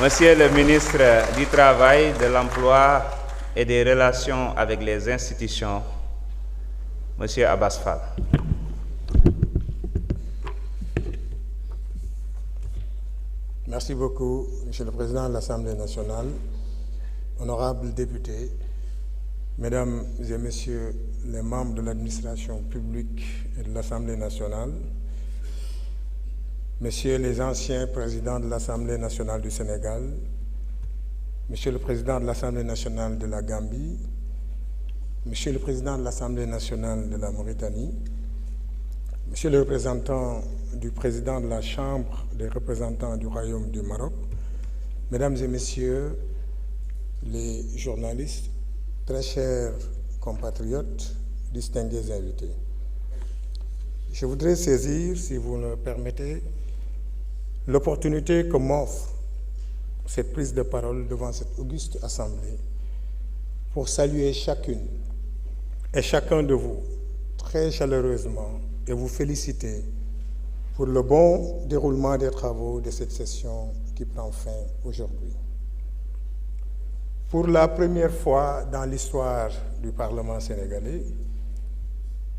Monsieur le ministre du Travail, de l'Emploi et des Relations avec les institutions, Monsieur Abass Fall. Merci beaucoup, Monsieur le Président de l'Assemblée nationale, honorables députés, Mesdames et Messieurs les membres de l'administration publique et de l'Assemblée nationale, Messieurs les anciens présidents de l'Assemblée nationale du Sénégal, Monsieur le Président de l'Assemblée nationale de la Gambie, Monsieur le Président de l'Assemblée nationale de la Mauritanie, Monsieur le représentant du Président de la Chambre des représentants du Royaume du Maroc, Mesdames et Messieurs les journalistes, très chers compatriotes, distingués invités. Je voudrais saisir, si vous le permettez, l'opportunité que m'offre cette prise de parole devant cette auguste assemblée pour saluer chacune et chacun de vous très chaleureusement et vous féliciter pour le bon déroulement des travaux de cette session qui prend fin aujourd'hui. Pour la première fois dans l'histoire du Parlement sénégalais,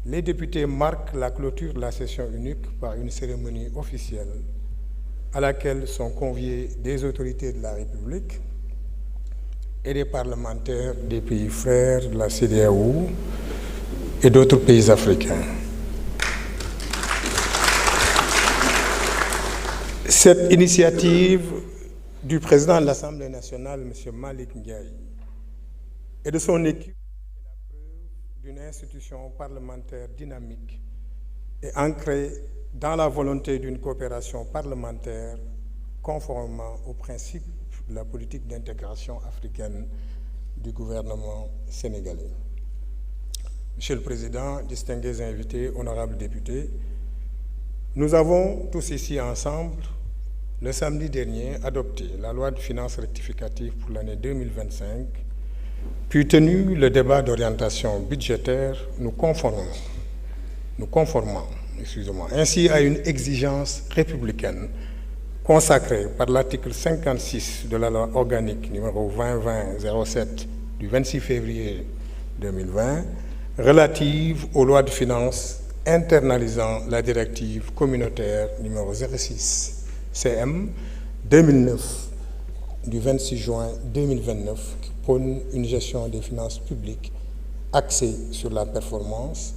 les députés marquent la clôture de la session unique par une cérémonie officielle à laquelle sont conviés des autorités de la République et des parlementaires des pays frères de la CEDEAO et d'autres pays africains. Cette initiative du président de l'Assemblée nationale, M. Malick Ndiaye, et de son équipe est la preuve d'une institution parlementaire dynamique et ancrée dans la volonté d'une coopération parlementaire conformément aux principes de la politique d'intégration africaine du gouvernement sénégalais. Monsieur le Président, distingués invités, honorables députés, nous avons tous ici ensemble, le samedi dernier, adopté la loi de finances rectificative pour l'année 2025, puis tenu le débat d'orientation budgétaire, nous conformons ainsi à une exigence républicaine consacrée par l'article 56 de la loi organique numéro 2020-07 du 26 février 2020 relative aux lois de finances internalisant la directive communautaire numéro 06 CM 2009 du 26 juin 2029 qui prône une gestion des finances publiques axée sur la performance,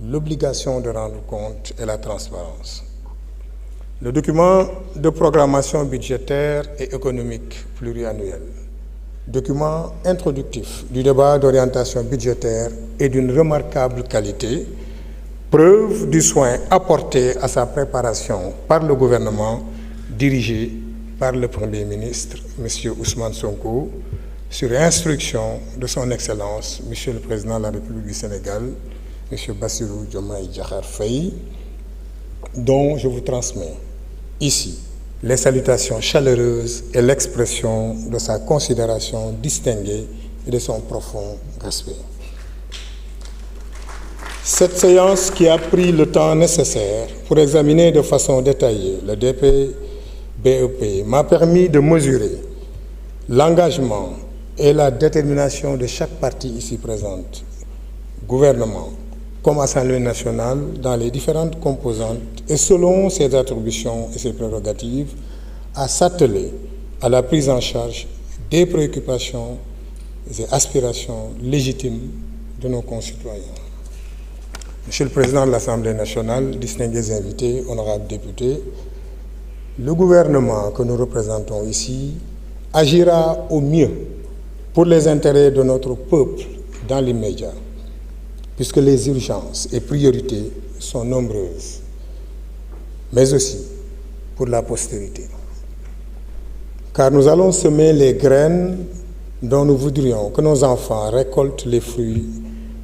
l'obligation de rendre compte et la transparence. Le document de programmation budgétaire et économique pluriannuel, document introductif du débat d'orientation budgétaire est d'une remarquable qualité, preuve du soin apporté à sa préparation par le gouvernement dirigé par le Premier ministre, M. Ousmane Sonko, sur instruction de son Excellence, M. le Président de la République du Sénégal, M. Bassirou Diomaye Diakhar Faye, dont je vous transmets ici les salutations chaleureuses et l'expression de sa considération distinguée et de son profond respect. Cette séance qui a pris le temps nécessaire pour examiner de façon détaillée le DPBEP m'a permis de mesurer l'engagement et la détermination de chaque partie ici présente, gouvernement comme Assemblée nationale, dans les différentes composantes et selon ses attributions et ses prérogatives, à s'atteler à la prise en charge des préoccupations et aspirations légitimes de nos concitoyens. Monsieur le Président de l'Assemblée nationale, distingués invités, honorables députés, le gouvernement que nous représentons ici agira au mieux pour les intérêts de notre peuple dans l'immédiat, puisque les urgences et priorités sont nombreuses, mais aussi pour la postérité. Car nous allons semer les graines dont nous voudrions que nos enfants récoltent les fruits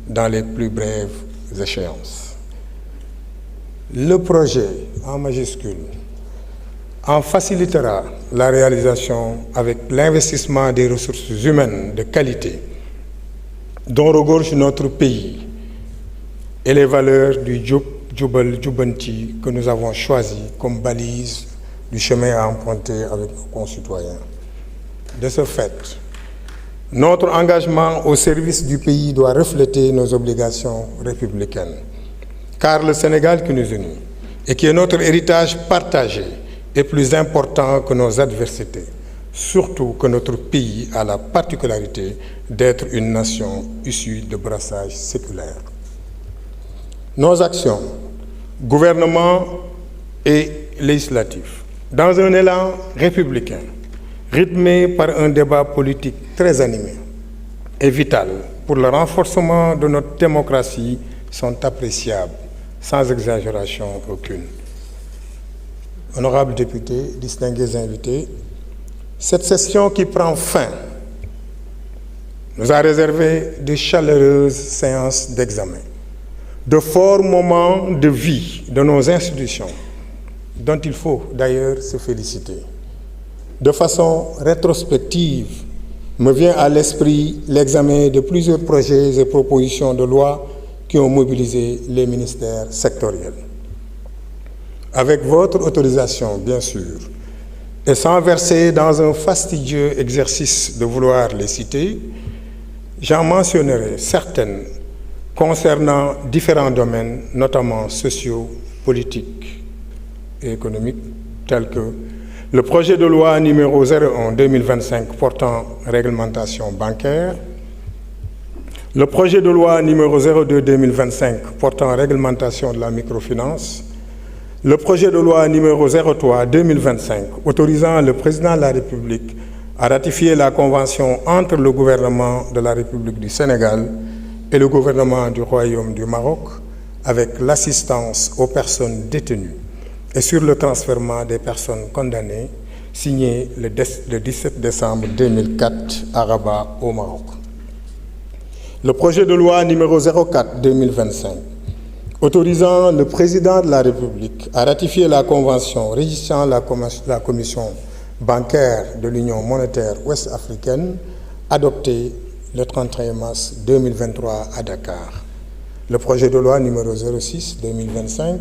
dans les plus brèves échéances. Le projet, en majuscule, en facilitera la réalisation avec l'investissement des ressources humaines de qualité dont regorge notre pays et les valeurs du Jubal Jubanti que nous avons choisi comme balise du chemin à emprunter avec nos concitoyens. De ce fait, notre engagement au service du pays doit refléter nos obligations républicaines. Car le Sénégal qui nous unit et qui est notre héritage partagé est plus important que nos adversités, surtout que notre pays a la particularité d'être une nation issue de brassage séculaire. Nos actions, gouvernement et législatif, dans un élan républicain, rythmé par un débat politique très animé et vital pour le renforcement de notre démocratie, sont appréciables, sans exagération aucune. Honorables députés, distingués invités, cette session qui prend fin nous a réservé de chaleureuses séances d'examen, de forts moments de vie de nos institutions, dont il faut d'ailleurs se féliciter. De façon rétrospective, me vient à l'esprit l'examen de plusieurs projets et propositions de loi qui ont mobilisé les ministères sectoriels. Avec votre autorisation, bien sûr, et sans verser dans un fastidieux exercice de vouloir les citer, j'en mentionnerai certaines concernant différents domaines, notamment sociaux, politiques et économiques, tels que le projet de loi numéro 01/2025 portant réglementation bancaire, le projet de loi numéro 02/2025 portant réglementation de la microfinance, le projet de loi numéro 03/2025 autorisant le président de la République à ratifier la convention entre le gouvernement de la République du Sénégal et le gouvernement du Royaume du Maroc avec l'assistance aux personnes détenues et sur le transfèrement des personnes condamnées, signé le 17 décembre 2004 à Rabat, au Maroc. Le projet de loi numéro 04/2025, autorisant le président de la République à ratifier la convention régissant la commission bancaire de l'Union monétaire ouest-africaine, adoptée le 31 mars 2023 à Dakar. Le projet de loi numéro 06/2025,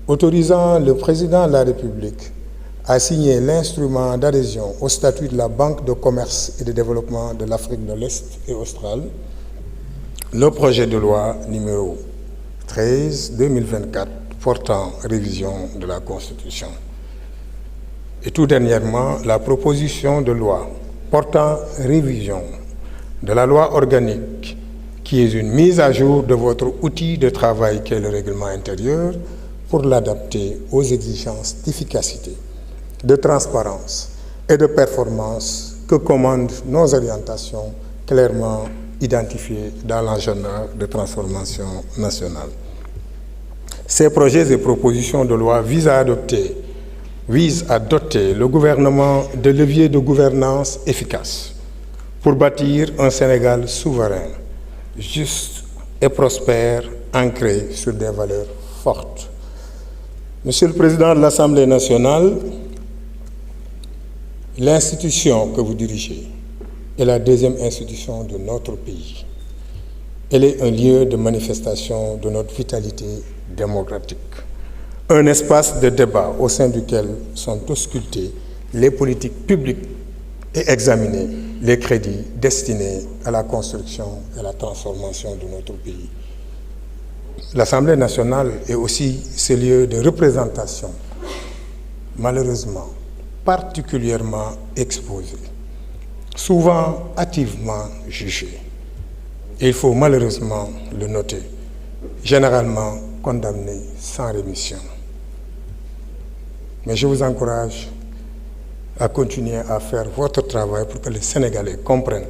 autorisant le président de la République à signer l'instrument d'adhésion au statut de la Banque de commerce et de développement de l'Afrique de l'Est et australe, le projet de loi numéro 13/2024 portant révision de la Constitution. Et tout dernièrement, la proposition de loi portant révision de la loi organique, qui est une mise à jour de votre outil de travail qu'est le règlement intérieur, pour l'adapter aux exigences d'efficacité, de transparence et de performance que commandent nos orientations clairement identifiées dans l'agenda de transformation nationale. Ces projets et propositions de loi visent à doter le gouvernement de leviers de gouvernance efficaces pour bâtir un Sénégal souverain, juste et prospère, ancré sur des valeurs fortes. Monsieur le Président de l'Assemblée nationale, l'institution que vous dirigez est la deuxième institution de notre pays. Elle est un lieu de manifestation de notre vitalité démocratique, un espace de débat au sein duquel sont auscultées les politiques publiques et examinées les crédits destinés à la construction et à la transformation de notre pays. L'Assemblée nationale est aussi ce lieu de représentation, malheureusement particulièrement exposé, souvent hâtivement jugé. Et il faut malheureusement le noter, généralement condamné sans rémission. Mais je vous encourage à continuer à faire votre travail pour que les Sénégalais comprennent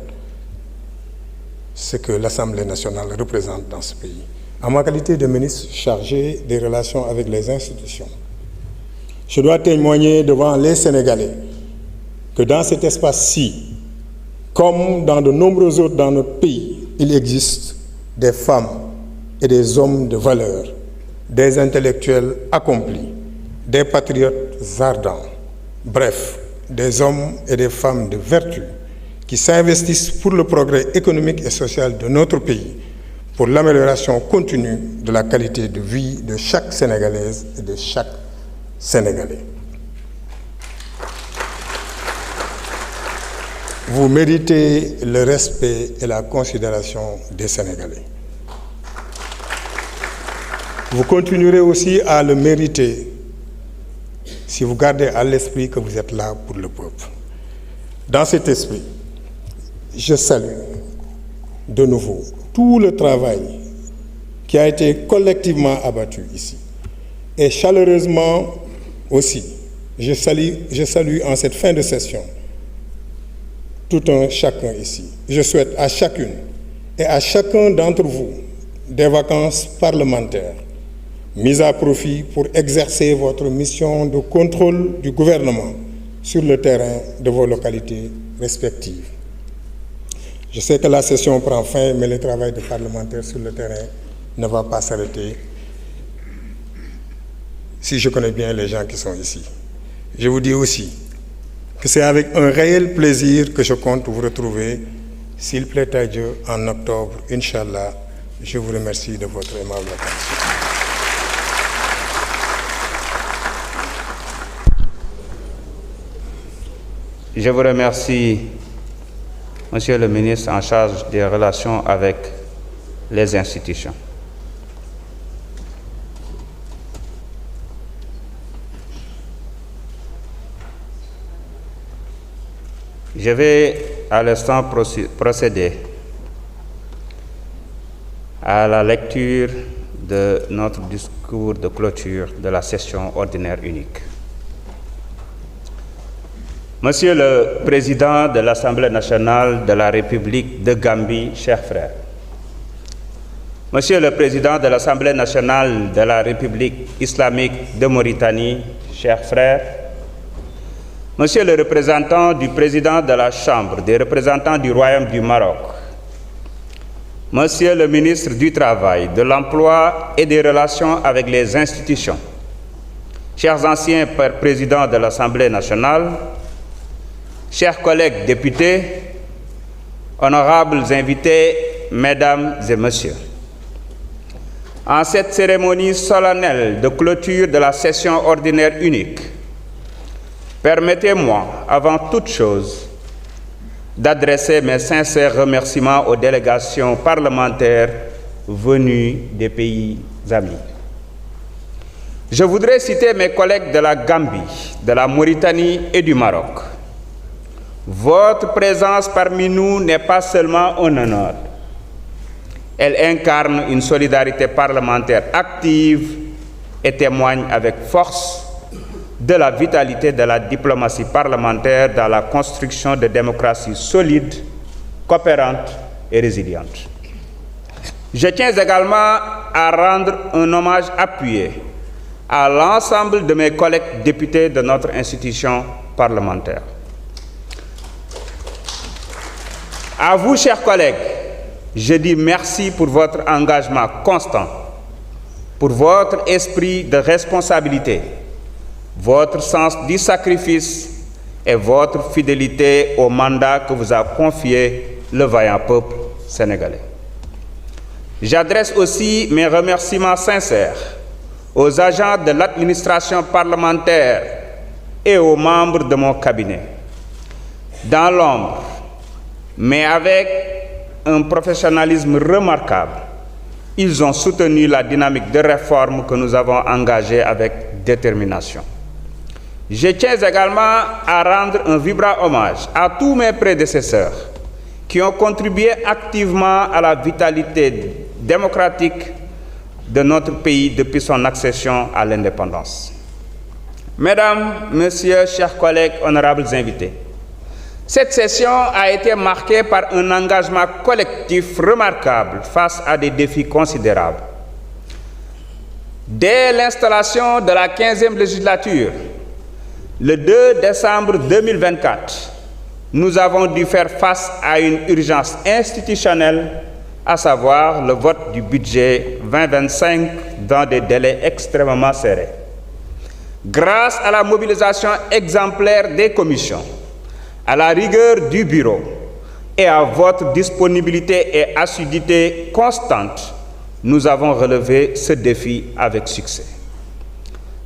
ce que l'Assemblée nationale représente dans ce pays. En ma qualité de ministre chargé des relations avec les institutions, je dois témoigner devant les Sénégalais que dans cet espace-ci, comme dans de nombreux autres dans notre pays, il existe des femmes et des hommes de valeur, des intellectuels accomplis, des patriotes ardents, bref, des hommes et des femmes de vertu qui s'investissent pour le progrès économique et social de notre pays, pour l'amélioration continue de la qualité de vie de chaque Sénégalaise et de chaque Sénégalais. vous méritez le respect et la considération des Sénégalais. Vous continuerez aussi à le mériter si vous gardez à l'esprit que vous êtes là pour le peuple. Dans cet esprit, je salue de nouveau tout le travail qui a été collectivement abattu ici. Et chaleureusement aussi, je salue en cette fin de session tout un chacun ici. Je souhaite à chacune et à chacun d'entre vous des vacances parlementaires mises à profit pour exercer votre mission de contrôle du gouvernement sur le terrain de vos localités respectives. Je sais que la session prend fin, mais le travail des parlementaires sur le terrain ne va pas s'arrêter si je connais bien les gens qui sont ici. Je vous dis aussi que c'est avec un réel plaisir que je compte vous retrouver, s'il plaît à Dieu, en octobre, Inch'Allah. Je vous remercie de votre aimable attention. Je vous remercie, Monsieur le ministre en charge des relations avec les institutions. Je vais à l'instant procéder à la lecture de notre discours de clôture de la session ordinaire unique. Monsieur le Président de l'Assemblée nationale de la République de Gambie, chers frères, Monsieur le Président de l'Assemblée nationale de la République islamique de Mauritanie, chers frères, Monsieur le représentant du Président de la Chambre des représentants du Royaume du Maroc, Monsieur le ministre du Travail, de l'Emploi et des Relations avec les institutions, chers anciens présidents de l'Assemblée nationale, chers collègues députés, honorables invités, mesdames et messieurs, en cette cérémonie solennelle de clôture de la session ordinaire unique, permettez-moi, avant toute chose, d'adresser mes sincères remerciements aux délégations parlementaires venues des pays amis. Je voudrais citer mes collègues de la Gambie, de la Mauritanie et du Maroc. Votre présence parmi nous n'est pas seulement un honneur. Elle incarne une solidarité parlementaire active et témoigne avec force de la vitalité de la diplomatie parlementaire dans la construction de démocraties solides, coopérantes et résilientes. Je tiens également à rendre un hommage appuyé à l'ensemble de mes collègues députés de notre institution parlementaire. À vous, chers collègues, je dis merci pour votre engagement constant, pour votre esprit de responsabilité, votre sens du sacrifice et votre fidélité au mandat que vous a confié le vaillant peuple sénégalais. J'adresse aussi mes remerciements sincères aux agents de l'administration parlementaire et aux membres de mon cabinet. Dans l'ombre, mais avec un professionnalisme remarquable, ils ont soutenu la dynamique de réforme que nous avons engagée avec détermination. Je tiens également à rendre un vibrant hommage à tous mes prédécesseurs qui ont contribué activement à la vitalité démocratique de notre pays depuis son accession à l'indépendance. Mesdames, Messieurs, chers collègues, honorables invités, cette session a été marquée par un engagement collectif remarquable face à des défis considérables. Dès l'installation de la 15e législature, le 2 décembre 2024, nous avons dû faire face à une urgence institutionnelle, à savoir le vote du budget 2025 dans des délais extrêmement serrés. Grâce à la mobilisation exemplaire des commissions, à la rigueur du bureau et à votre disponibilité et assiduité constante, nous avons relevé ce défi avec succès.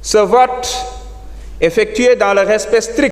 Ce vote, effectué dans le respect strict